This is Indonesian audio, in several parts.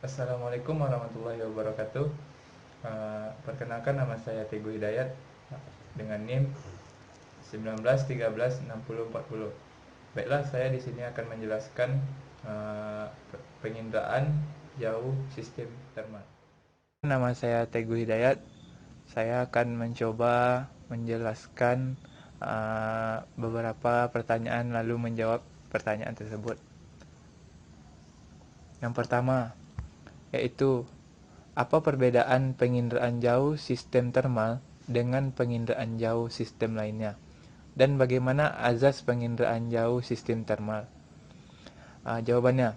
Assalamualaikum warahmatullahi wabarakatuh. Perkenalkan, nama saya Teguh Hidayat dengan NIM 19136040. Baiklah, saya di sini akan menjelaskan penginderaan jauh sistem termal. Nama saya Teguh Hidayat. Saya akan mencoba menjelaskan beberapa pertanyaan lalu menjawab pertanyaan tersebut. Yang pertama, yaitu apa perbedaan penginderaan jauh sistem termal dengan penginderaan jauh sistem lainnya? Dan bagaimana azas penginderaan jauh sistem termal? Jawabannya,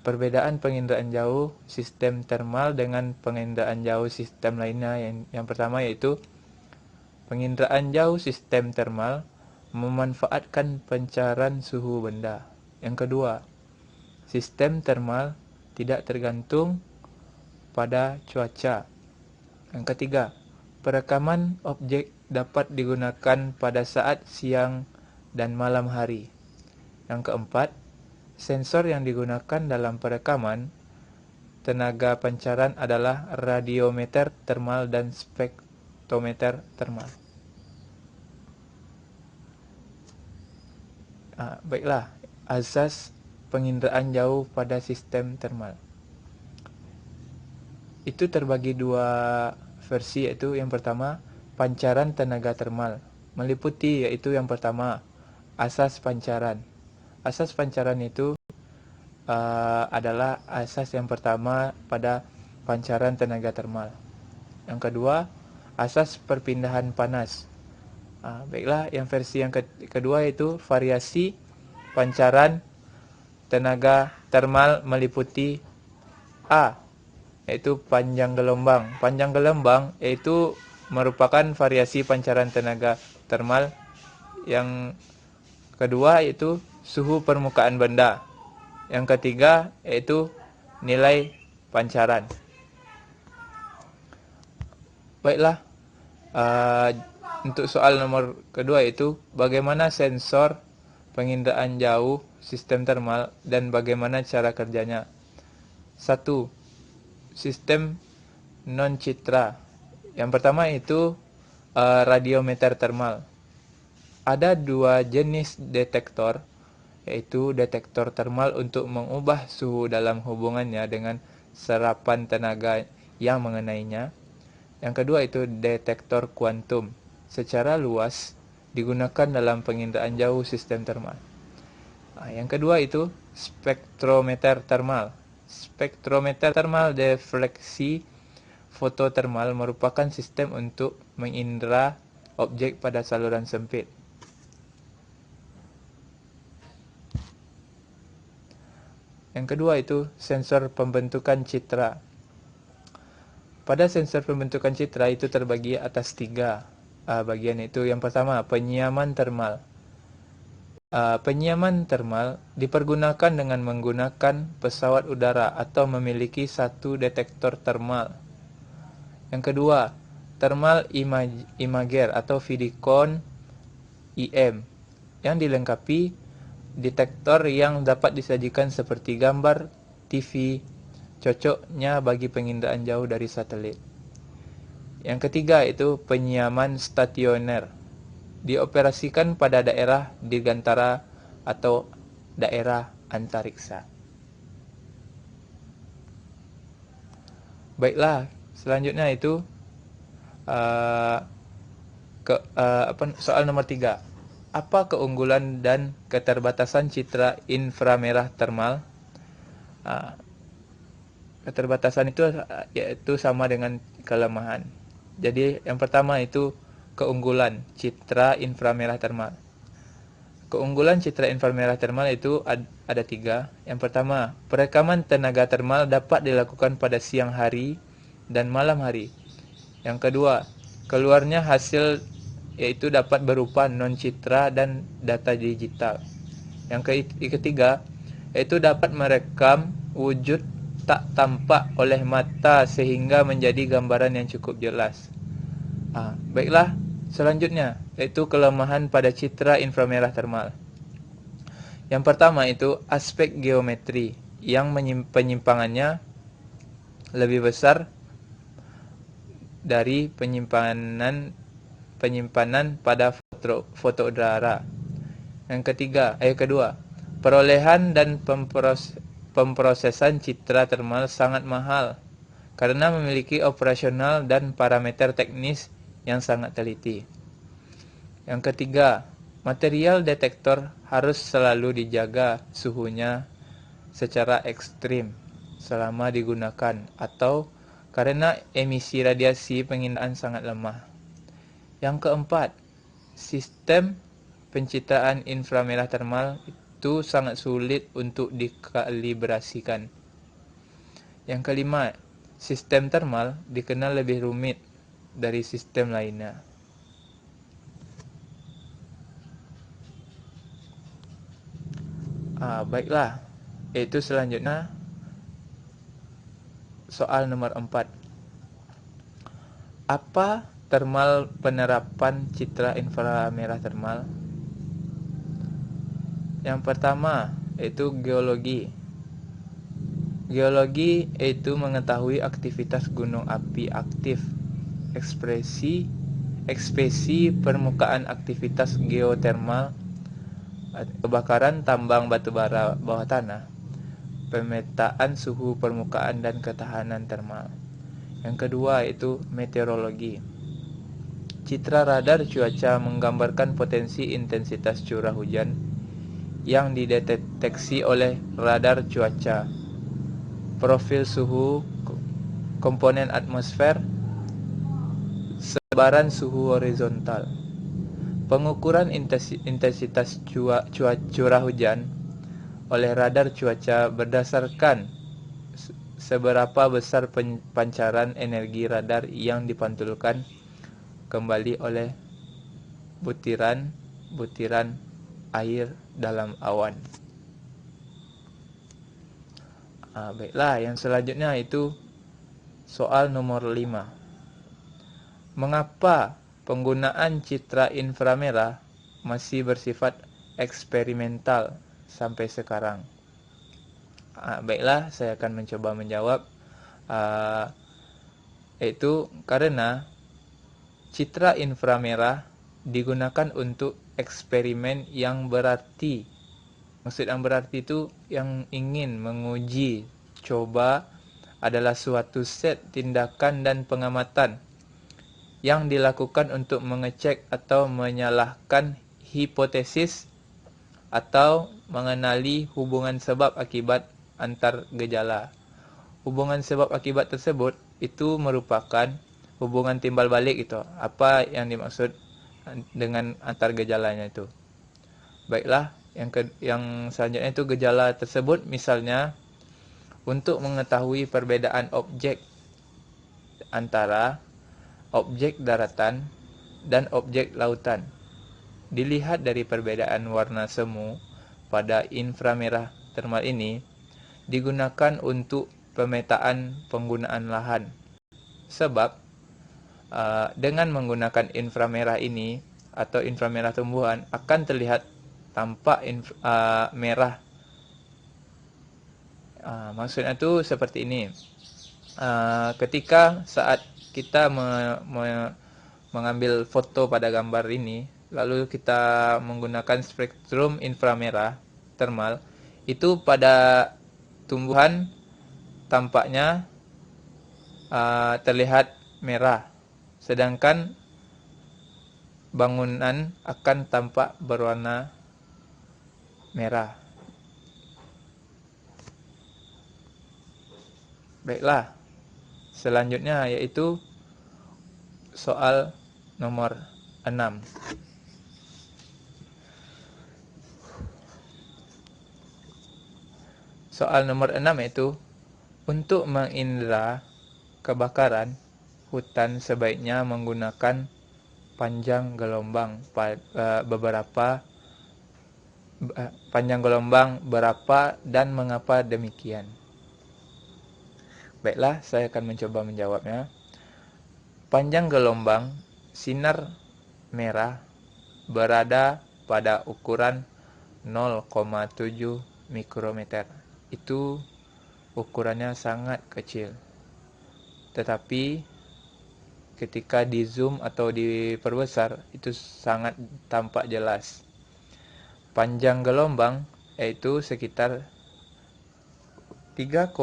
perbedaan penginderaan jauh sistem termal dengan penginderaan jauh sistem lainnya yang pertama yaitu penginderaan jauh sistem termal memanfaatkan pancaran suhu benda. Yang kedua, sistem termal tidak tergantung pada cuaca. Yang ketiga, perekaman objek dapat digunakan pada saat siang dan malam hari. Yang keempat, sensor yang digunakan dalam perekaman tenaga pancaran adalah radiometer termal dan spektrometer termal. Baiklah, azas penginderaan jauh pada sistem termal. Itu terbagi dua versi, yaitu yang pertama, pancaran tenaga termal. Meliputi yaitu yang pertama, asas pancaran. Asas pancaran itu adalah asas yang pertama pada pancaran tenaga termal. Yang kedua, asas perpindahan panas. Baiklah, yang versi yang kedua yaitu variasi pancaran tenaga termal meliputi A, yaitu panjang gelombang. Panjang gelombang yaitu merupakan variasi pancaran tenaga termal. Yang kedua yaitu suhu permukaan benda. Yang ketiga yaitu nilai pancaran. Baiklah, untuk soal nomor kedua yaitu bagaimana sensor penginderaan jauh sistem termal dan bagaimana cara kerjanya. 1. Sistem non-citra. Yang pertama itu radiometer termal. Ada dua jenis detektor, yaitu detektor termal untuk mengubah suhu dalam hubungannya dengan serapan tenaga yang mengenainya. Yang kedua itu detektor kuantum. Secara luas digunakan dalam penginderaan jauh sistem termal. Yang kedua itu spektrometer termal. Spektrometer termal defleksi fototermal merupakan sistem untuk mengindera objek pada saluran sempit. Yang kedua itu sensor pembentukan citra. Pada sensor pembentukan citra itu terbagi atas tiga bagian, itu yang pertama penyiaman termal. Penyiaman termal dipergunakan dengan menggunakan pesawat udara atau memiliki satu detektor termal. Yang kedua, thermal imager atau Vidicon IM yang dilengkapi detektor yang dapat disajikan seperti gambar TV, cocoknya bagi penginderaan jauh dari satelit. Yang ketiga itu penyiaman stasioner, dioperasikan pada daerah dirgantara atau daerah antariksa. Baiklah, selanjutnya itu soal nomor 3. Apa keunggulan dan keterbatasan citra inframerah termal? Keterbatasan itu yaitu sama dengan kelemahan. Jadi yang pertama itu keunggulan citra inframerah termal. Keunggulan citra inframerah termal itu ada 3. Yang pertama, perekaman tenaga termal dapat dilakukan pada siang hari dan malam hari. Yang kedua, keluarnya hasil yaitu dapat berupa non-citra dan data digital. Yang ketiga, yaitu dapat merekam wujud tak tampak oleh mata sehingga menjadi gambaran yang cukup jelas. Baiklah, selanjutnya yaitu kelemahan pada citra inframerah termal. Yang pertama itu aspek geometri yang penyimpangannya lebih besar dari penyimpanan pada foto udara. Yang kedua, perolehan dan pemprosesan citra termal sangat mahal karena memiliki operasional dan parameter teknis yang sangat teliti. Yang ketiga, material detektor harus selalu dijaga suhunya secara ekstrim selama digunakan atau karena emisi radiasi penginderaan sangat lemah. Yang keempat, sistem pencitraan inframerah termal itu sangat sulit untuk dikalibrasikan. Yang kelima, sistem termal dikenal lebih rumit dari sistem lainnya. Baiklah, itu selanjutnya soal nomor 4. Apa penerapan citra inframerah termal? Yang pertama, yaitu geologi. Geologi yaitu mengetahui aktivitas gunung api aktif, ekspresi permukaan aktivitas geotermal, kebakaran tambang batubara bawah tanah, pemetaan suhu permukaan dan ketahanan termal. Yang kedua yaitu meteorologi. Citra radar cuaca menggambarkan potensi intensitas curah hujan yang dideteksi oleh radar cuaca, profil suhu, komponen atmosfer, sebaran suhu horizontal. Pengukuran intensitas curah hujan oleh radar cuaca berdasarkan seberapa besar pancaran energi radar yang dipantulkan kembali oleh butiran air dalam awan. Baiklah, yang selanjutnya itu soal nomor 5. Mengapa penggunaan citra inframerah masih bersifat eksperimental sampai sekarang? Baiklah, saya akan mencoba menjawab. Yaitu karena citra inframerah digunakan untuk eksperimen yang berarti. Maksud yang berarti itu yang ingin menguji coba adalah suatu set tindakan dan pengamatan yang dilakukan untuk mengecek atau menyalahkan hipotesis atau mengenali hubungan sebab akibat antar gejala. Hubungan sebab akibat tersebut itu merupakan hubungan timbal balik itu. Apa yang dimaksud dengan antar gejalanya itu? Baiklah, yang selanjutnya itu gejala tersebut misalnya untuk mengetahui perbedaan objek antara objek daratan dan objek lautan. Dilihat dari perbedaan warna semu pada inframerah termal ini digunakan untuk pemetaan penggunaan lahan. Sebab dengan menggunakan inframerah ini atau inframerah tumbuhan akan terlihat tampak merah. Maksudnya itu seperti ini. Ketika saat kita mengambil foto pada gambar ini, lalu kita menggunakan spektrum inframerah termal, itu pada tumbuhan tampaknya terlihat merah, sedangkan bangunan akan tampak berwarna merah. Baiklah, selanjutnya yaitu soal nomor 6. Soal nomor 6 yaitu untuk mengindra kebakaran hutan sebaiknya menggunakan panjang gelombang berapa dan mengapa demikian? Baiklah, saya akan mencoba menjawabnya. Panjang gelombang sinar merah berada pada ukuran 0,7 mikrometer. Itu ukurannya sangat kecil. tetapi ketika di zoom atau diperbesar itu sangat tampak jelas. Panjang gelombang yaitu sekitar 3,5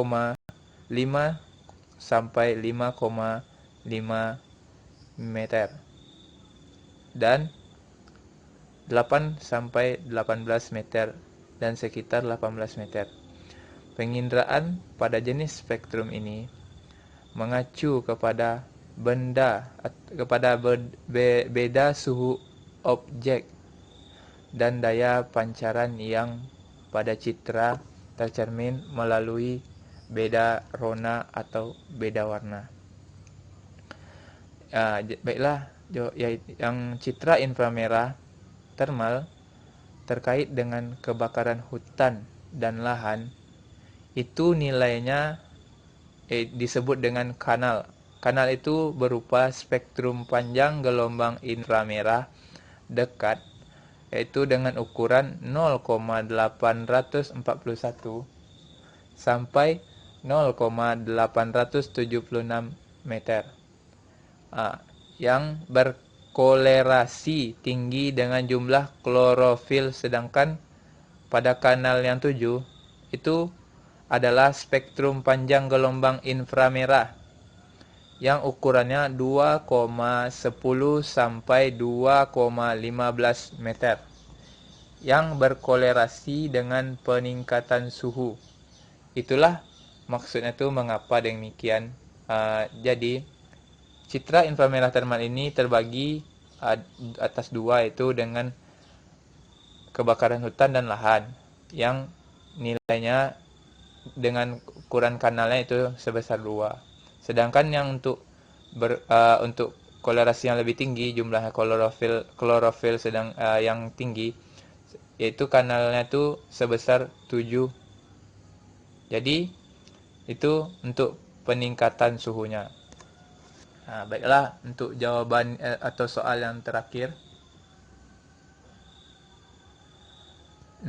sampai 5,5 meter dan 8 sampai 18 meter dan sekitar 18 meter. Penginderaan pada jenis spektrum ini mengacu kepada beda suhu objek dan daya pancaran yang pada citra tercermin melalui beda rona atau beda warna. Baiklah, yang citra inframerah termal terkait dengan kebakaran hutan dan lahan itu nilainya disebut dengan kanal. Kanal itu berupa spektrum panjang gelombang inframerah dekat, yaitu dengan ukuran 0,841 sampai 0,876 meter, yang berkolerasi tinggi dengan jumlah klorofil, sedangkan pada kanal yang 7 itu adalah spektrum panjang gelombang inframerah yang ukurannya 2,10 sampai 2,15 meter yang berkolerasi dengan peningkatan suhu. Itulah maksudnya itu mengapa demikian. Jadi citra inframerah termal ini terbagi atas dua, yaitu dengan kebakaran hutan dan lahan yang nilainya dengan ukuran kanalnya itu sebesar 2. Sedangkan yang untuk kolerasi yang lebih tinggi, jumlah klorofil yang tinggi, yaitu kanalnya itu sebesar 7. Jadi itu untuk peningkatan suhunya. Baiklah, untuk jawaban atau soal yang terakhir.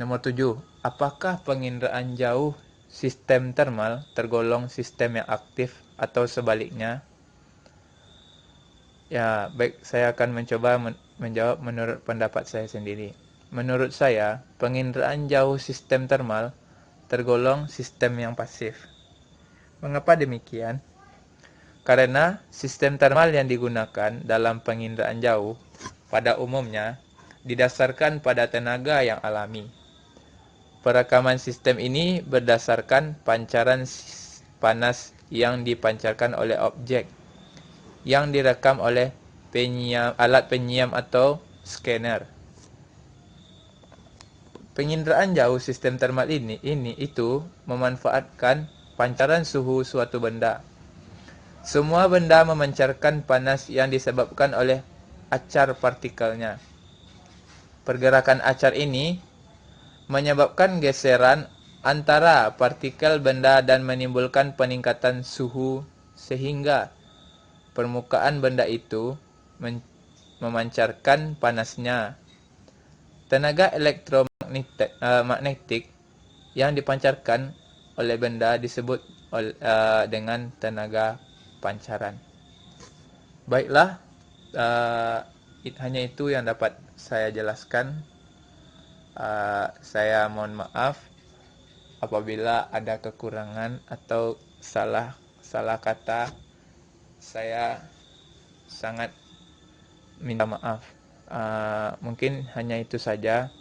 Nomor 7. Apakah penginderaan jauh sistem termal tergolong sistem yang aktif atau sebaliknya? Ya, baik, saya akan mencoba menjawab menurut pendapat saya sendiri. Menurut saya, penginderaan jauh sistem termal tergolong sistem yang pasif. Mengapa demikian? Karena sistem termal yang digunakan dalam penginderaan jauh pada umumnya didasarkan pada tenaga yang alami. Perekaman sistem ini berdasarkan pancaran panas yang dipancarkan oleh objek yang direkam oleh alat penyiam atau scanner. Penginderaan jauh sistem termal itu memanfaatkan pancaran suhu suatu benda. Semua benda memancarkan panas yang disebabkan oleh acar partikelnya. Pergerakan acar ini menyebabkan geseran antara partikel benda dan menimbulkan peningkatan suhu sehingga permukaan benda itu memancarkan panasnya. Tenaga elektromagnetik yang dipancarkan oleh benda disebut dengan tenaga pancaran. Baiklah, hanya itu yang dapat saya jelaskan. Saya mohon maaf apabila ada kekurangan atau salah kata. Saya sangat minta maaf. Mungkin hanya itu saja.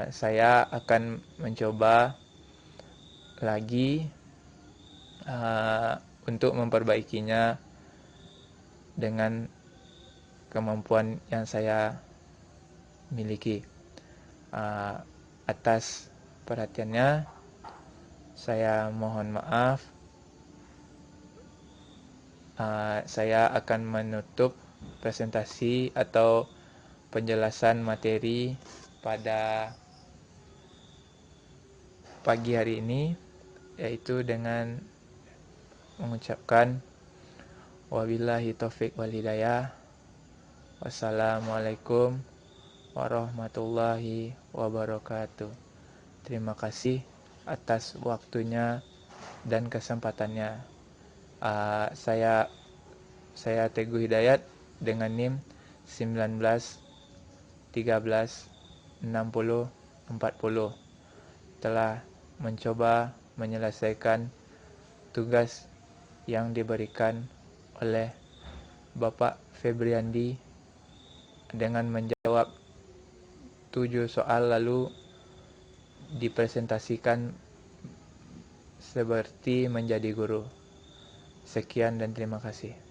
Saya akan mencoba lagi untuk memperbaikinya dengan kemampuan yang saya miliki. Atas perhatiannya, saya mohon maaf. Saya akan menutup presentasi atau penjelasan materi pada pagi hari ini, yaitu dengan mengucapkan wabillahi taufik wal hidayah. Wassalamualaikum warahmatullahi wabarakatuh. Terima kasih atas waktunya dan kesempatannya. Saya Teguh Hidayat dengan NIM 19 13 60 40 telah mencoba menyelesaikan tugas yang diberikan oleh Bapak Febriandi dengan menjawab 7 soal lalu dipresentasikan seperti menjadi guru. Sekian dan terima kasih.